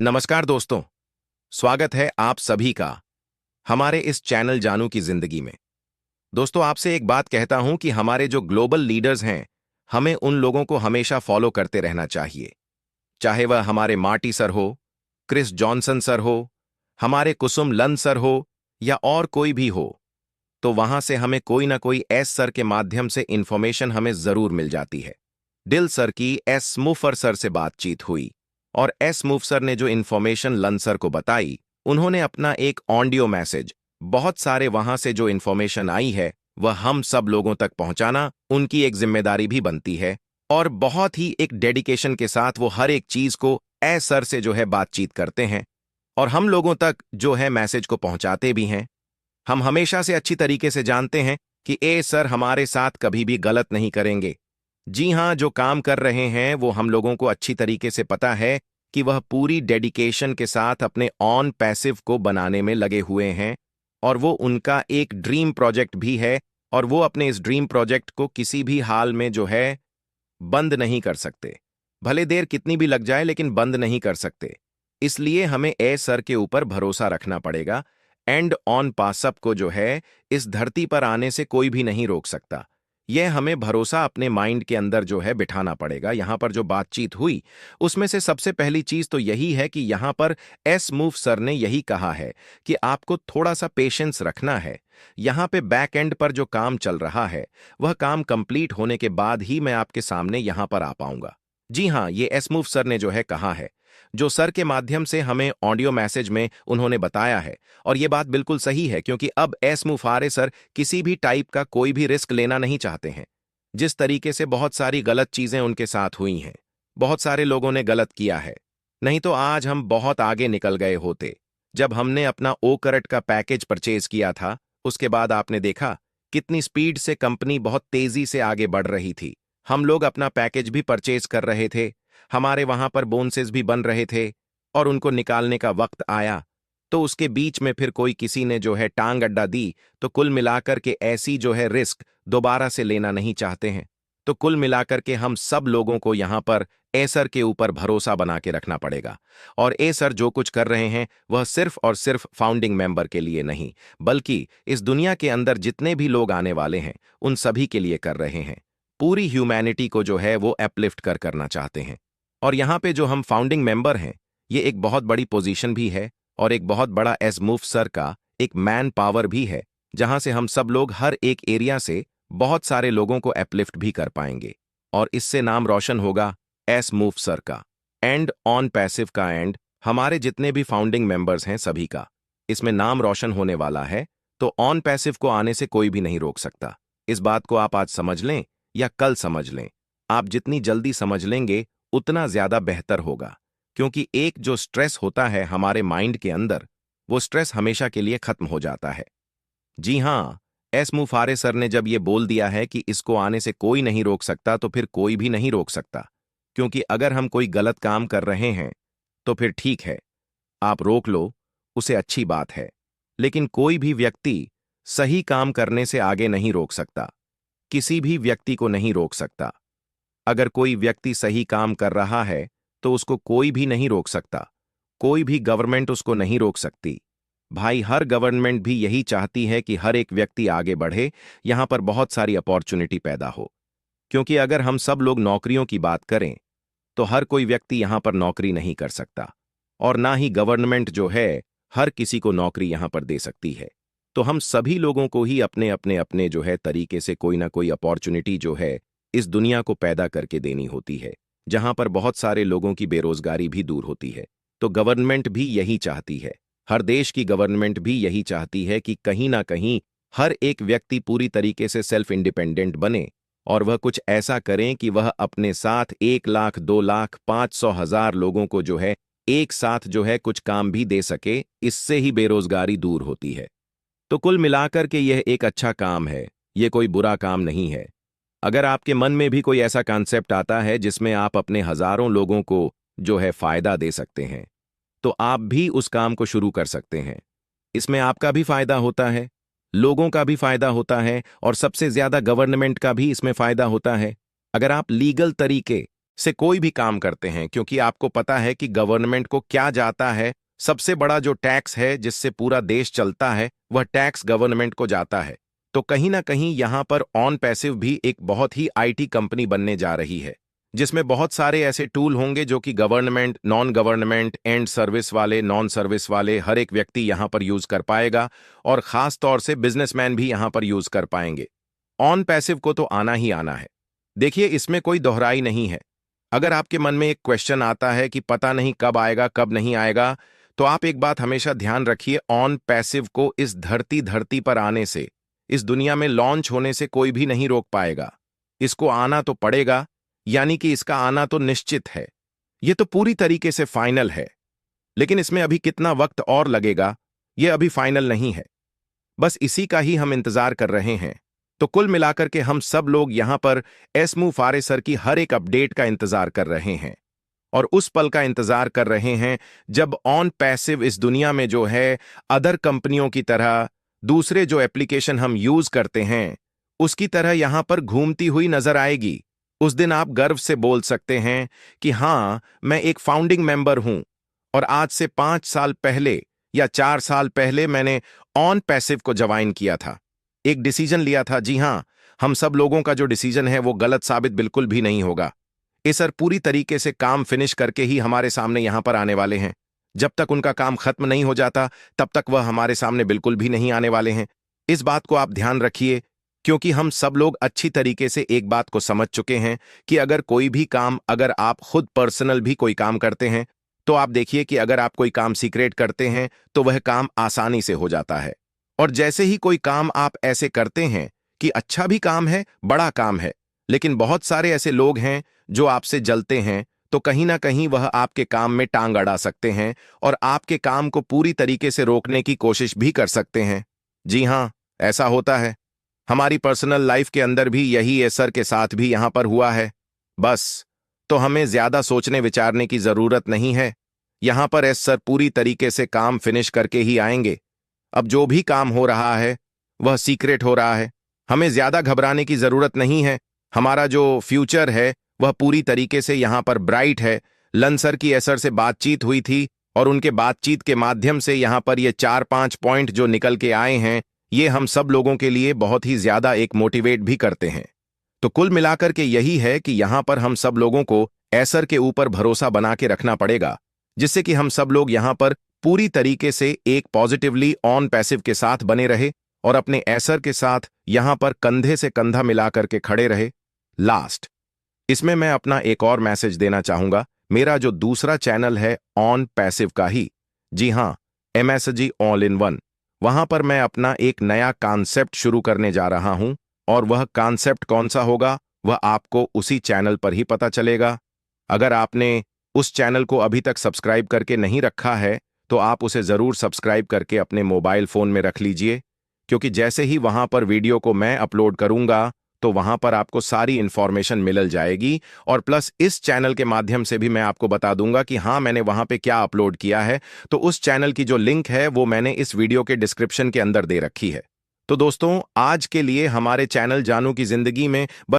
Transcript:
नमस्कार दोस्तों, स्वागत है आप सभी का हमारे इस चैनल जानू की जिंदगी में। दोस्तों, आपसे एक बात कहता हूं कि हमारे जो ग्लोबल लीडर्स हैं, हमें उन लोगों को हमेशा फॉलो करते रहना चाहिए। चाहे वह हमारे मार्टी सर हो, क्रिस जॉनसन सर हो, हमारे कुसुम लन सर हो या और कोई भी हो, तो वहां से हमें कोई ना कोई एस सर के माध्यम से इंफॉर्मेशन हमें जरूर मिल जाती है। डिल सर की एस स्मूफर सर से बातचीत हुई और एस स्मूफ सर ने जो इन्फॉर्मेशन लन सर को बताई, उन्होंने अपना एक ऑडियो मैसेज, बहुत सारे वहां से जो इन्फॉर्मेशन आई है वह हम सब लोगों तक पहुंचाना उनकी एक जिम्मेदारी भी बनती है। और बहुत ही एक डेडिकेशन के साथ वो हर एक चीज को एस सर से जो है बातचीत करते हैं और हम लोगों तक जो है मैसेज को पहुंचाते भी हैं। हम हमेशा से अच्छी तरीके से जानते हैं कि ए सर हमारे साथ कभी भी गलत नहीं करेंगे। जी हां, जो काम कर रहे हैं वो हम लोगों को अच्छी तरीके से पता है कि वह पूरी डेडिकेशन के साथ अपने ऑन पैसिव को बनाने में लगे हुए हैं और वो उनका एक ड्रीम प्रोजेक्ट भी है और वो अपने इस ड्रीम प्रोजेक्ट को किसी भी हाल में जो है बंद नहीं कर सकते। भले देर कितनी भी लग जाए लेकिन बंद नहीं कर सकते। इसलिए हमें ए सर के ऊपर भरोसा रखना पड़ेगा। एंड ऑन पासअप को जो है इस धरती पर आने से कोई भी नहीं रोक सकता। यह हमें भरोसा अपने माइंड के अंदर जो है बिठाना पड़ेगा। यहां पर जो बातचीत हुई उसमें से सबसे पहली चीज तो यही है कि यहां पर एस मूव सर ने यही कहा है कि आपको थोड़ा सा पेशेंस रखना है। यहां पे बैक एंड पर जो काम चल रहा है वह काम कंप्लीट होने के बाद ही मैं आपके सामने यहां पर आ पाऊंगा। जी हां, ये एस मूव सर ने जो है कहा है, जो सर के माध्यम से हमें ऑडियो मैसेज में उन्होंने बताया है। और यह बात बिल्कुल सही है क्योंकि अब एस मुफारे सर किसी भी टाइप का कोई भी रिस्क लेना नहीं चाहते हैं। जिस तरीके से बहुत सारी गलत चीजें उनके साथ हुई हैं, बहुत सारे लोगों ने गलत किया है, नहीं तो आज हम बहुत आगे निकल गए होते। जब हमने अपना ओ करट का पैकेज परचेज किया था, उसके बाद आपने देखा कितनी स्पीड से कंपनी बहुत तेजी से आगे बढ़ रही थी। हम लोग अपना पैकेज भी परचेज कर रहे थे, हमारे वहां पर बोनसेस भी बन रहे थे और उनको निकालने का वक्त आया तो उसके बीच में फिर कोई किसी ने जो है टांग अड्डा दी। तो कुल मिलाकर के ऐसी जो है रिस्क दोबारा से लेना नहीं चाहते हैं। तो कुल मिलाकर के हम सब लोगों को यहां पर ए सर के ऊपर भरोसा बना के रखना पड़ेगा। और ए सर जो कुछ कर रहे हैं वह सिर्फ और सिर्फ फाउंडिंग मेंबर के लिए नहीं, बल्कि इस दुनिया के अंदर जितने भी लोग आने वाले हैं उन सभी के लिए कर रहे हैं। पूरी ह्यूमैनिटी को जो है वो अपलिफ्ट करना चाहते हैं। और यहाँ पे जो हम फाउंडिंग मेंबर हैं, ये एक बहुत बड़ी पोजीशन भी है और एक बहुत बड़ा एस मूव सर का एक मैन पावर भी है, जहां से हम सब लोग हर एक एरिया से बहुत सारे लोगों को अपलिफ्ट भी कर पाएंगे और इससे नाम रोशन होगा एस मूव सर का एंड ऑन पैसिव का एंड हमारे जितने भी फाउंडिंग मेंबर्स हैं सभी का इसमें नाम रोशन होने वाला है। तो ऑन पैसिव को आने से कोई भी नहीं रोक सकता। इस बात को आप आज समझ लें या कल समझ लें, आप जितनी जल्दी समझ लेंगे उतना ज्यादा बेहतर होगा। क्योंकि एक जो स्ट्रेस होता है हमारे माइंड के अंदर, वो स्ट्रेस हमेशा के लिए खत्म हो जाता है। जी हां, एस मुफारे सर ने जब ये बोल दिया है कि इसको आने से कोई नहीं रोक सकता, तो फिर कोई भी नहीं रोक सकता। क्योंकि अगर हम कोई गलत काम कर रहे हैं तो फिर ठीक है, आप रोक लो, उसे अच्छी बात है। लेकिन कोई भी व्यक्ति सही काम करने से आगे नहीं रोक सकता, किसी भी व्यक्ति को नहीं रोक सकता। अगर कोई व्यक्ति सही काम कर रहा है तो उसको कोई भी नहीं रोक सकता, कोई भी गवर्नमेंट उसको नहीं रोक सकती। भाई, हर गवर्नमेंट भी यही चाहती है कि हर एक व्यक्ति आगे बढ़े, यहां पर बहुत सारी अपॉर्चुनिटी पैदा हो। क्योंकि अगर हम सब लोग नौकरियों की बात करें तो हर कोई व्यक्ति यहां पर नौकरी नहीं कर सकता और ना ही गवर्नमेंट जो है हर किसी को नौकरी यहां पर दे सकती है। तो हम सभी लोगों को ही अपने अपने अपने जो है तरीके से कोई ना कोई अपॉर्चुनिटी जो है इस दुनिया को पैदा करके देनी होती है, जहां पर बहुत सारे लोगों की बेरोजगारी भी दूर होती है। तो गवर्नमेंट भी यही चाहती है, हर देश की गवर्नमेंट भी यही चाहती है कि कहीं ना कहीं हर एक व्यक्ति पूरी तरीके से सेल्फ इंडिपेंडेंट बने और वह कुछ ऐसा करें कि वह अपने साथ 1 लाख 2 लाख 500,000 लोगों को जो है एक साथ जो है कुछ काम भी दे सके। इससे ही बेरोजगारी दूर होती है। तो कुल मिलाकर के यह एक अच्छा काम है, यह कोई बुरा काम नहीं है। अगर आपके मन में भी कोई ऐसा कॉन्सेप्ट आता है जिसमें आप अपने हजारों लोगों को जो है फायदा दे सकते हैं, तो आप भी उस काम को शुरू कर सकते हैं। इसमें आपका भी फायदा होता है, लोगों का भी फायदा होता है और सबसे ज्यादा गवर्नमेंट का भी इसमें फायदा होता है। अगर आप लीगल तरीके से कोई भी काम करते हैं, क्योंकि आपको पता है कि गवर्नमेंट को क्या जाता है। सबसे बड़ा जो टैक्स है जिससे पूरा देश चलता है, वह टैक्स गवर्नमेंट को जाता है। तो कहीं ना कहीं यहां पर ऑन पैसिव भी एक बहुत ही आईटी कंपनी बनने जा रही है, जिसमें बहुत सारे ऐसे टूल होंगे जो कि government, non government, and service वाले, नॉन सर्विस वाले हर एक व्यक्ति यहां पर यूज कर पाएगा, और खास तौर से बिजनेसमैन भी यहां पर यूज कर पाएंगे। ऑन पैसिव को तो आना ही आना है। देखिए, इसमें कोई दोहराई नहीं है। अगर आपके मन में एक क्वेश्चन आता है कि पता नहीं कब आएगा कब नहीं आएगा, तो आप एक बात हमेशा ध्यान रखिए, ऑन पैसिव को इस धरती पर आने से, इस दुनिया में लॉन्च होने से कोई भी नहीं रोक पाएगा। इसको आना तो पड़ेगा, यानी कि इसका आना तो निश्चित है। यह तो पूरी तरीके से फाइनल है। लेकिन इसमें अभी कितना वक्त और लगेगा, यह अभी फाइनल नहीं है। बस इसी का ही हम इंतजार कर रहे हैं। तो कुल मिलाकर के हम सब लोग यहां पर एसमू फारे सर की हर एक अपडेट का इंतजार कर रहे हैं, और उस पल का इंतजार कर रहे हैं जब ऑन पैसिव इस दुनिया में जो है, अदर कंपनियों की तरह, दूसरे जो एप्लीकेशन हम यूज करते हैं उसकी तरह यहां पर घूमती हुई नजर आएगी। उस दिन आप गर्व से बोल सकते हैं कि हां, मैं एक फाउंडिंग मेंबर हूं, और आज से 5 साल पहले या 4 साल पहले मैंने ऑन पैसिव को ज्वाइन किया था, एक डिसीजन लिया था। जी हां, हम सब लोगों का जो डिसीजन है वो गलत साबित बिल्कुल भी नहीं होगा। ये सर पूरी तरीके से काम फिनिश करके ही हमारे सामने यहां पर आने वाले हैं। जब तक उनका काम खत्म नहीं हो जाता तब तक वह हमारे सामने बिल्कुल भी नहीं आने वाले हैं। इस बात को आप ध्यान रखिए, क्योंकि हम सब लोग अच्छी तरीके से एक बात को समझ चुके हैं कि अगर कोई भी काम, अगर आप खुद पर्सनल भी कोई काम करते हैं, तो आप देखिए कि अगर आप कोई काम सीक्रेट करते हैं तो वह काम आसानी से हो जाता है। और जैसे ही कोई काम आप ऐसे करते हैं कि अच्छा भी काम है, बड़ा काम है, लेकिन बहुत सारे ऐसे लोग हैं जो आपसे जलते हैं, तो कहीं ना कहीं वह आपके काम में टांग अड़ा सकते हैं और आपके काम को पूरी तरीके से रोकने की कोशिश भी कर सकते हैं। जी हां, ऐसा होता है। हमारी पर्सनल लाइफ के अंदर भी यही एसर के साथ भी यहां पर हुआ है। बस, तो हमें ज्यादा सोचने विचारने की जरूरत नहीं है। यहां पर एसर पूरी तरीके से काम फिनिश करके ही आएंगे। अब जो भी काम हो रहा है वह सीक्रेट हो रहा है, हमें ज्यादा घबराने की जरूरत नहीं है। हमारा जो फ्यूचर है वह पूरी तरीके से यहां पर ब्राइट है। लंसर की एसर से बातचीत हुई थी, और उनके बातचीत के माध्यम से यहां पर ये 4-5 पॉइंट जो निकल के आए हैं, ये हम सब लोगों के लिए बहुत ही ज्यादा एक मोटिवेट भी करते हैं। तो कुल मिलाकर के यही है कि यहां पर हम सब लोगों को एसर के ऊपर भरोसा बना के रखना पड़ेगा, जिससे कि हम सब लोग यहां पर पूरी तरीके से एक पॉजिटिवली ऑन पैसिव के साथ बने रहे और अपने एसर के साथ यहां पर कंधे से कंधा मिलाकर के खड़े रहे। लास्ट, इसमें मैं अपना एक और मैसेज देना चाहूंगा। मेरा जो दूसरा चैनल है ऑन पैसिव का ही, जी हां, एमएसजी ऑल इन वन, वहां पर मैं अपना एक नया कॉन्सेप्ट शुरू करने जा रहा हूं, और वह कॉन्सेप्ट कौन सा होगा वह आपको उसी चैनल पर ही पता चलेगा। अगर आपने उस चैनल को अभी तक सब्सक्राइब करके नहीं रखा है तो आप उसे जरूर सब्सक्राइब करके अपने मोबाइल फोन में रख लीजिए, क्योंकि जैसे ही वहां पर वीडियो को मैं अपलोड करूंगा तो वहां पर आपको सारी इंफॉर्मेशन मिल जाएगी, और प्लस इस चैनल के माध्यम से भी मैं आपको बता दूंगा कि हाँ, मैंने वहां पे क्या अपलोड किया है। तो उस चैनल की जो लिंक है वो मैंने इस वीडियो के डिस्क्रिप्शन के अंदर दे रखी है। तो दोस्तों, आज के लिए हमारे चैनल जानू की जिंदगी में